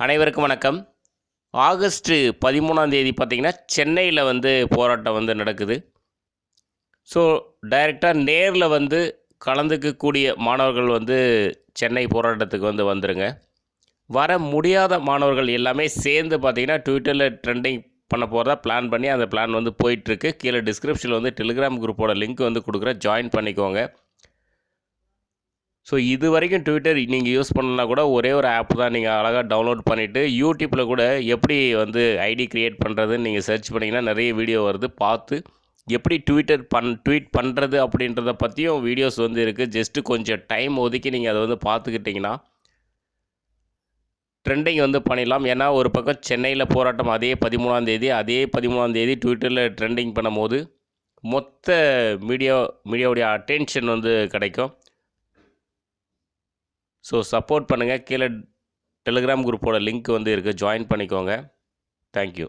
அனைவருக்கும் வணக்கம். ஆகஸ்ட் 13ஆம் தேதி பார்த்தீங்கன்னா, சென்னையில் போராட்டம் நடக்குது. ஸோ, டைரெக்டாக நேரில் கலந்துக்கக்கூடிய மாணவர்கள் சென்னை போராட்டத்துக்கு வந்துருங்க. வர முடியாத மாணவர்கள் எல்லாமே சேர்ந்து பார்த்தீங்கன்னா, ட்விட்டரில் ட்ரெண்டிங் பண்ண போகிறதா பிளான் பண்ணி அந்த பிளான் போயிட்டுருக்கு. கீழே டிஸ்கிரிப்ஷனில் டெலிகிராம் குரூப்போட லிங்க் கொடுக்குறேன், ஜாயின் பண்ணிக்கோங்க. ஸோ இது வரைக்கும் ட்விட்டர் நீங்கள் யூஸ் பண்ணலனா கூட ஒரே ஒரு ஆப் தான் நீங்கள் அழகாக டவுன்லோட் பண்ணிவிட்டு யூடியூப்பில் கூட எப்படி ஐடி க்ரியேட் பண்ணுறதுன்னு நீங்கள் சர்ச் பண்ணிங்கன்னா நிறைய வீடியோ வருது. பார்த்து எப்படி ட்வீட் பண்ணுறது அப்படின்றத பற்றியும் வீடியோஸ் இருக்குது. ஜஸ்ட்டு கொஞ்சம் டைம் ஒதுக்கி நீங்கள் அதை பார்த்துக்கிட்டிங்கன்னா ட்ரெண்டிங் பண்ணிடலாம். ஏன்னா ஒரு பக்கம் சென்னையில் போராட்டம் அதே 13ஆம் தேதி, அதே 13ஆம் தேதி ட்விட்டரில் ட்ரெண்டிங் பண்ணும்போது மொத்த மீடியாவுடைய அட்டென்ஷன் கிடைக்கும். ஸோ சப்போர்ட் பண்ணுங்கள். கீழே டெலிகிராம் குரூப்போட லிங்க் இருக்குது, ஜாயின் பண்ணிக்கோங்க. தேங்க்யூ.